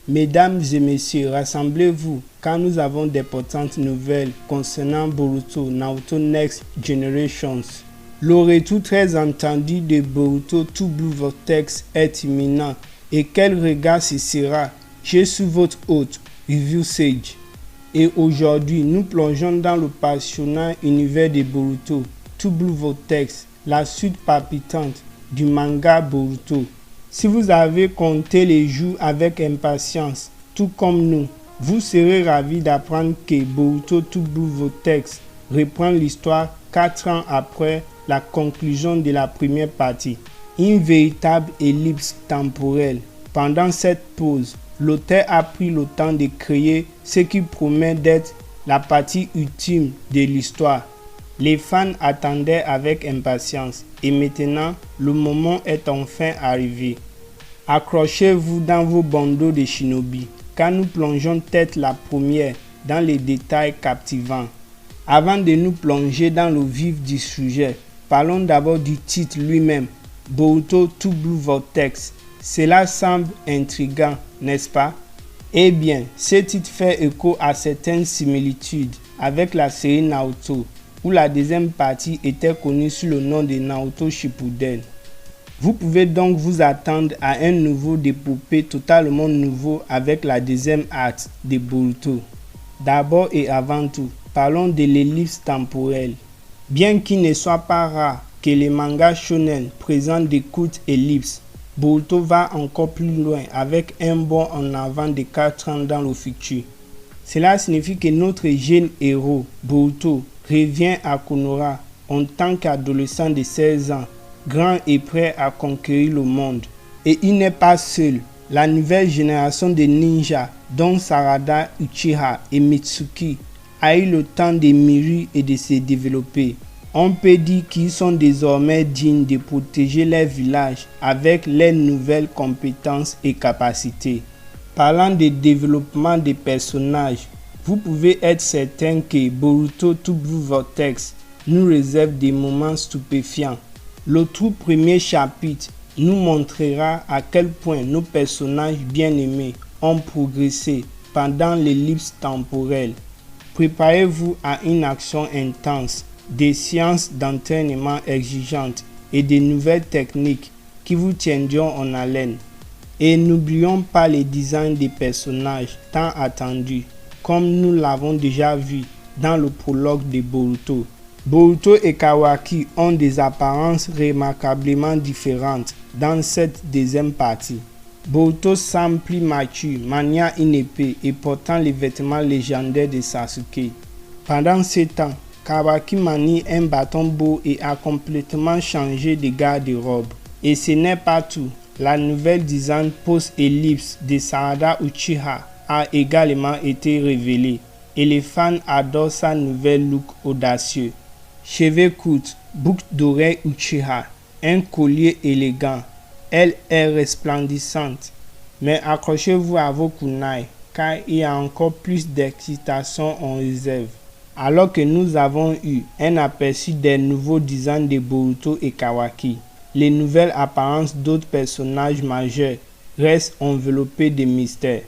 Mesdames et messieurs, rassemblez-vous car nous avons d'importantes nouvelles concernant Boruto Naruto Next Generations. Le retour très attendu de Boruto To Blue Vortex est imminent. Et quel regard ce sera? Je suis votre hôte, Review Sage. Et aujourd'hui, nous plongeons dans le passionnant univers de Boruto To Blue Vortex, la suite palpitante du manga Boruto. Si vous avez compté les jours avec impatience, tout comme nous, vous serez ravis d'apprendre que Boruto To Blue Vortex reprend l'histoire 4 ans après la conclusion de la première partie. Une véritable ellipse temporelle. Pendant cette pause, l'auteur a pris le temps de créer ce qui promet d'être la partie ultime de l'histoire. Les fans attendaient avec impatience et maintenant, le moment est enfin arrivé. Accrochez-vous dans vos bandeaux de shinobi, car nous plongeons tête la première dans les détails captivants. Avant de nous plonger dans le vif du sujet, parlons d'abord du titre lui-même, Boruto To Blue Vortex. Cela semble intriguant, n'est-ce pas? Eh bien, ce titre fait écho à certaines similitudes avec la série Naruto, où la deuxième partie était connue sous le nom de Naruto Shippuden. Vous pouvez donc vous attendre à un nouveau d'épopée totalement nouveau avec la deuxième acte de Boruto. D'abord et avant tout, parlons de l'ellipse temporelle. Bien qu'il ne soit pas rare que les mangas shonen présentent des courtes ellipses, Boruto va encore plus loin avec un bond en avant de 4 ans dans le futur. Cela signifie que notre jeune héros, Boruto, revient à Konoha en tant qu'adolescent de 16 ans, grand et prêt à conquérir le monde. Et il n'est pas seul. La nouvelle génération de ninjas, dont Sarada, Uchiha et Mitsuki, a eu le temps de mûrir et de se développer. On peut dire qu'ils sont désormais dignes de protéger leur village avec leurs nouvelles compétences et capacités. Parlant de développement des personnages, vous pouvez être certain que Boruto To Blue Vortex nous réserve des moments stupéfiants. Le tout premier chapitre nous montrera à quel point nos personnages bien-aimés ont progressé pendant l'ellipse temporelle. Préparez-vous à une action intense, des séances d'entraînement exigeantes et de nouvelles techniques qui vous tiendront en haleine. Et n'oublions pas les designs des personnages tant attendus, comme nous l'avons déjà vu dans le prologue de Boruto. Boruto et Kawaki ont des apparences remarquablement différentes dans cette deuxième partie. Boruto semble plus mature, maniant une épée et portant les vêtements légendaires de Sasuke. Pendant ce temps, Kawaki manie un bâton beau et a complètement changé de garde-robe. Et ce n'est pas tout. La nouvelle design post-ellipse de Sarada Uchiha a également été révélée et les fans adorent sa nouvelle look audacieux. Cheveux courts, boucle d'oreilles Uchiha, un collier élégant. Elle est resplendissante. Mais accrochez-vous à vos kunai car il y a encore plus d'excitation en réserve. Alors que nous avons eu un aperçu des nouveaux designs de Boruto et Kawaki, les nouvelles apparences d'autres personnages majeurs restent enveloppées de mystères.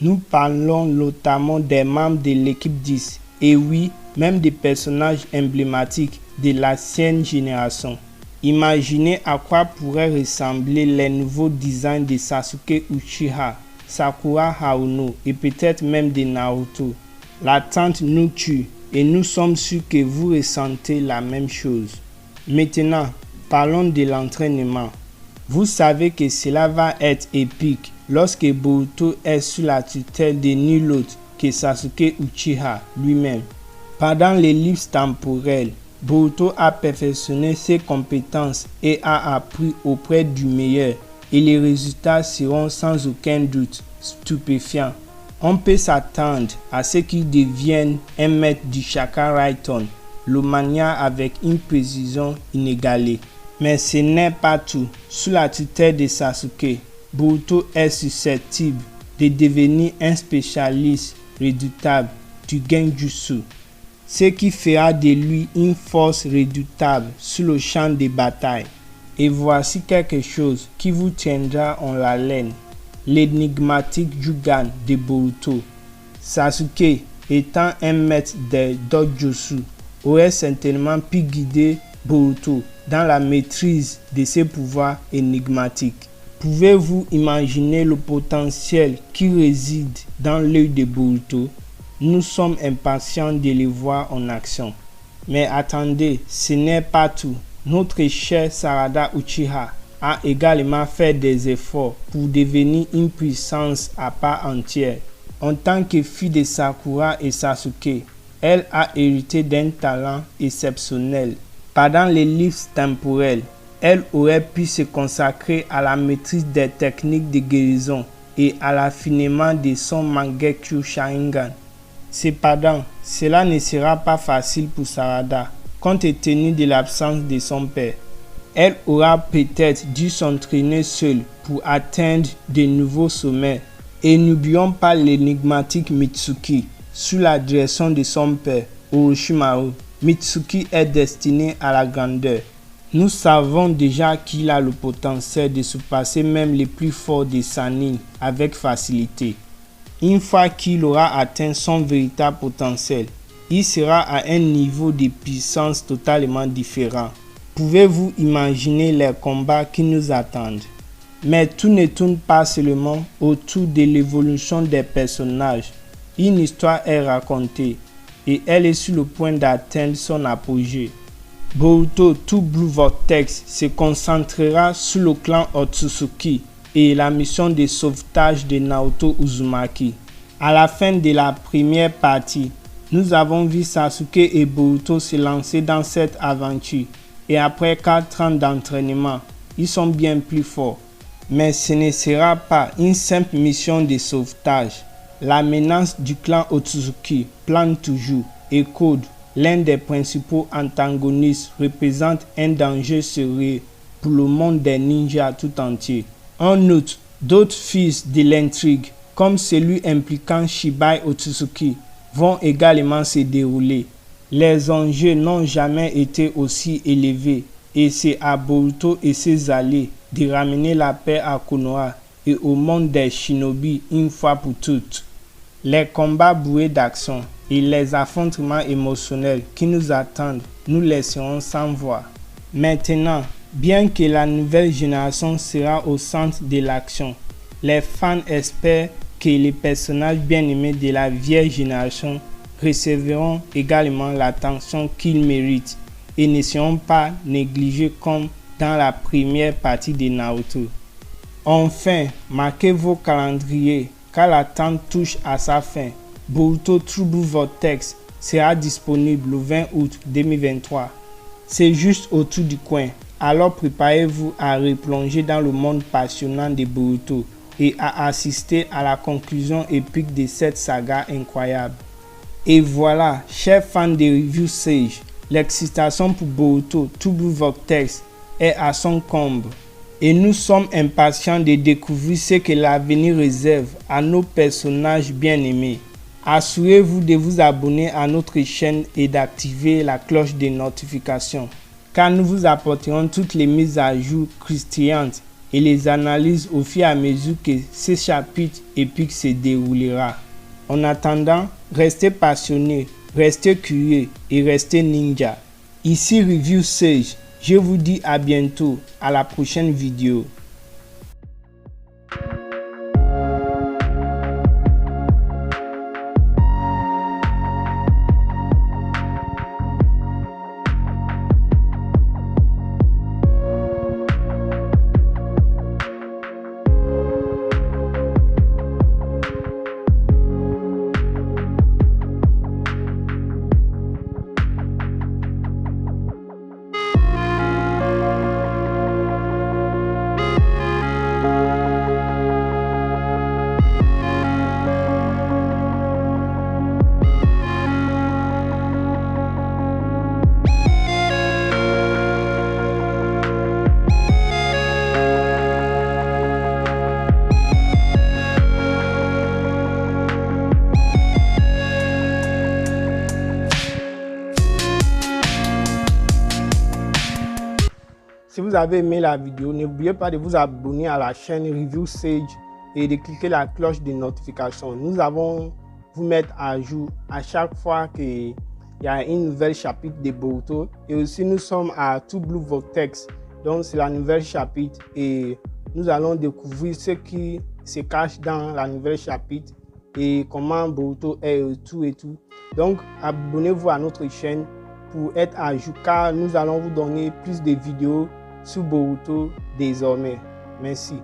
Nous parlons notamment des membres de l'équipe 10 et oui, même des personnages emblématiques de l'ancienne génération. Imaginez à quoi pourraient ressembler les nouveaux designs de Sasuke Uchiha, Sakura Haruno et peut-être même de Naruto. L'attente nous tue et nous sommes sûrs que vous ressentez la même chose. Maintenant, parlons de l'entraînement. Vous savez que cela va être épique lorsque Boruto est sous la tutelle de nul autre que Sasuke Uchiha lui-même. Pendant l'ellipse temporelle, Boruto a perfectionné ses compétences et a appris auprès du meilleur et les résultats seront sans aucun doute stupéfiants. On peut s'attendre à ce qu'il devienne un maître du Chakra Raton, le mania avec une précision inégalée. Mais ce n'est pas tout. Sous la tutelle de Sasuke, Boruto est susceptible de devenir un spécialiste redoutable du Genjutsu, ce qui fera de lui une force redoutable sur le champ de bataille. Et voici quelque chose qui vous tiendra en haleine. l'énigmatique Jugan de Boruto. Sasuke, étant un maître des Dojutsu, aurait certainement pu guider Boruto dans la maîtrise de ses pouvoirs énigmatiques. Pouvez-vous imaginer le potentiel qui réside dans l'œil de Boruto? Nous sommes impatients de le voir en action. Mais attendez, ce n'est pas tout. Notre cher Sarada Uchiha a également fait des efforts pour devenir une puissance à part entière. En tant que fille de Sakura et Sasuke, elle a hérité d'un talent exceptionnel. Pendant les livres temporels, elle aurait pu se consacrer à la maîtrise des techniques de guérison et à l'affinement de son Mangekyo Sharingan. Cependant, cela ne sera pas facile pour Sarada, compte tenu de l'absence de son père. Elle aura peut-être dû s'entraîner seule pour atteindre de nouveaux sommets. Et n'oublions pas l'énigmatique Mitsuki, sous la direction de son père, Orochimaru. Mitsuki est destiné à la grandeur. Nous savons déjà qu'il a le potentiel de surpasser même les plus forts des Sannin avec facilité. Une fois qu'il aura atteint son véritable potentiel, il sera à un niveau de puissance totalement différent. Pouvez-vous imaginer les combats qui nous attendent? Mais tout ne tourne pas seulement autour de l'évolution des personnages. Une histoire est racontée et elle est sur le point d'atteindre son apogée. Boruto True Blue Vortex se concentrera sur le clan Otsutsuki et la mission de sauvetage de Naoto Uzumaki. À la fin de la première partie, nous avons vu Sasuke et Boruto se lancer dans cette aventure et après 4 ans d'entraînement, ils sont bien plus forts. Mais ce ne sera pas une simple mission de sauvetage. La menace du clan Otsutsuki plane toujours et Code, l'un des principaux antagonistes, représente un danger sérieux pour le monde des ninjas tout entier. En outre, d'autres fils de l'intrigue, comme celui impliquant Shibai Otsutsuki, vont également se dérouler. Les enjeux n'ont jamais été aussi élevés et c'est à Boruto et ses alliés de ramener la paix à Konoha et au monde des shinobi une fois pour toutes. Les combats bourrés d'action et les affrontements émotionnels qui nous attendent nous laisseront sans voix. Maintenant, bien que la nouvelle génération sera au centre de l'action, les fans espèrent que les personnages bien-aimés de la vieille génération recevront également l'attention qu'ils méritent et ne seront pas négligés comme dans la première partie de Naruto. Enfin, marquez vos calendriers car l'attente touche à sa fin. Boruto True Blue Vortex sera disponible le 20 août 2023. C'est juste autour du coin, alors préparez-vous à replonger dans le monde passionnant de Boruto et à assister à la conclusion épique de cette saga incroyable. Et voilà, chers fans de Review Sage, l'excitation pour Boruto True Blue Vortex est à son comble. Et nous sommes impatients de découvrir ce que l'avenir réserve à nos personnages bien-aimés. Assurez-vous de vous abonner à notre chaîne et d'activer la cloche de notification, car nous vous apporterons toutes les mises à jour croustillantes et les analyses au fur et à mesure que ce chapitre épique se déroulera. En attendant, restez passionnés, restez curieux et restez ninja. Ici Review Sage. Je vous dis à bientôt, à la prochaine vidéo. Si vous avez aimé la vidéo, n'oubliez pas de vous abonner à la chaîne Review Sage et de cliquer la cloche de notification. Nous allons vous mettre à jour à chaque fois qu'il y a une nouvelle chapitre de Boruto. Et aussi, nous sommes à True Blue Vortex. Donc, c'est la nouvelle chapitre et nous allons découvrir ce qui se cache dans la nouvelle chapitre et comment Boruto est tout et tout. Donc, abonnez-vous à notre chaîne pour être à jour car nous allons vous donner plus de vidéos sur Boruto désormais. Merci.